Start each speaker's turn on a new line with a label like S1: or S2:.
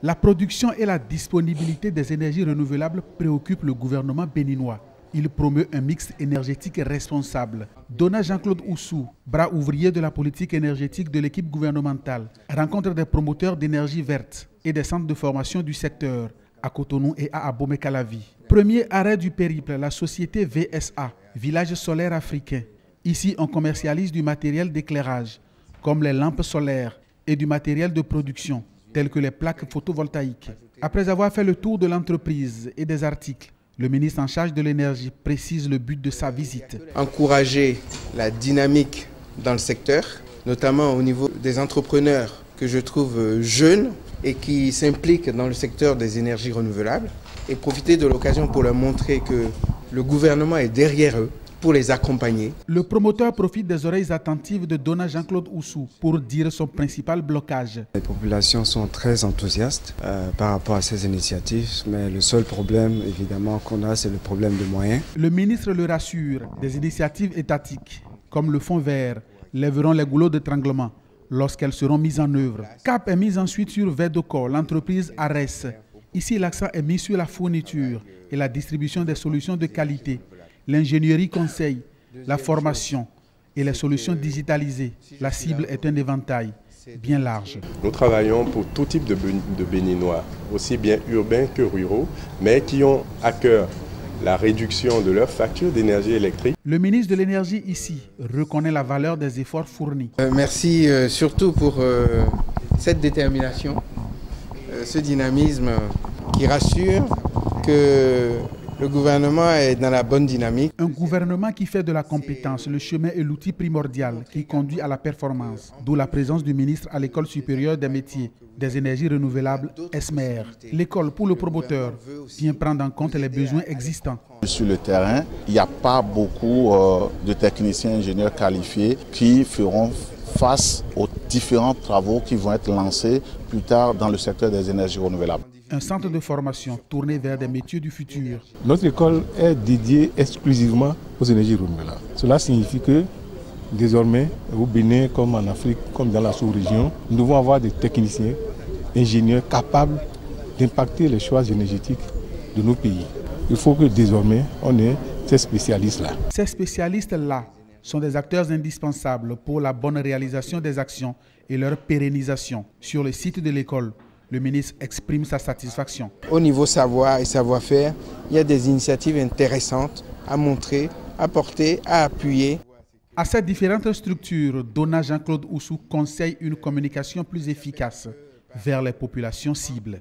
S1: La production et la disponibilité des énergies renouvelables préoccupent le gouvernement béninois. Il promeut un mix énergétique responsable. Dona Jean-Claude Oussou, bras ouvrier de la politique énergétique de l'équipe gouvernementale, rencontre des promoteurs d'énergie verte et des centres de formation du secteur à Cotonou et à Abomey-Calavi. Premier arrêt du périple, la société VSA, Village solaire africain. Ici, on commercialise du matériel d'éclairage, comme les lampes solaires, et du matériel de production, tels que les plaques photovoltaïques. Après avoir fait le tour de l'entreprise et des articles, le ministre en charge de l'énergie précise le but de sa visite.
S2: Encourager la dynamique dans le secteur, notamment au niveau des entrepreneurs que je trouve jeunes et qui s'impliquent dans le secteur des énergies renouvelables, et profiter de l'occasion pour leur montrer que le gouvernement est derrière eux, pour les accompagner.
S1: Le promoteur profite des oreilles attentives de Dona Jean-Claude Oussou pour dire son principal blocage.
S3: Les populations sont très enthousiastes par rapport à ces initiatives, mais le seul problème évidemment qu'on a, c'est le problème de moyens.
S1: Le ministre le rassure, des initiatives étatiques, comme le Fonds vert, lèveront les goulots d'étranglement lorsqu'elles seront mises en œuvre. Cap est mise ensuite sur Vedocor, l'entreprise Ares. Ici, l'accent est mis sur la fourniture et la distribution des solutions de qualité, l'ingénierie conseil, la formation et les solutions digitalisées. La cible est un éventail bien large.
S4: Nous travaillons pour tout type de Béninois, aussi bien urbains que ruraux, mais qui ont à cœur la réduction de leurs factures d'énergie électrique.
S1: Le ministre de l'Énergie ici reconnaît la valeur des efforts fournis.
S2: Merci surtout pour cette détermination, ce dynamisme qui rassure que le gouvernement est dans la bonne dynamique.
S1: Un gouvernement qui fait de la compétence le chemin et l'outil primordial qui conduit à la performance, d'où la présence du ministre à l'École supérieure des métiers des énergies renouvelables, ESMER. L'école, pour le promoteur, vient prendre en compte les besoins existants.
S5: Sur le terrain, il n'y a pas beaucoup de techniciens ingénieurs qualifiés qui feront face aux différents travaux qui vont être lancés plus tard dans le secteur des énergies renouvelables.
S1: Un centre de formation tourné vers des métiers du futur.
S6: Notre école est dédiée exclusivement aux énergies renouvelables. Cela signifie que désormais, au Bénin, comme en Afrique, comme dans la sous-région, nous devons avoir des techniciens, ingénieurs capables d'impacter les choix énergétiques de nos pays. Il faut que désormais, on ait ces spécialistes-là.
S1: Ces spécialistes-là sont des acteurs indispensables pour la bonne réalisation des actions et leur pérennisation. Sur le site de l'école, le ministre exprime sa satisfaction.
S2: Au niveau savoir et savoir-faire, il y a des initiatives intéressantes à montrer, à porter, à appuyer.
S1: À ces différentes structures, Dona Jean-Claude Oussou conseille une communication plus efficace vers les populations cibles.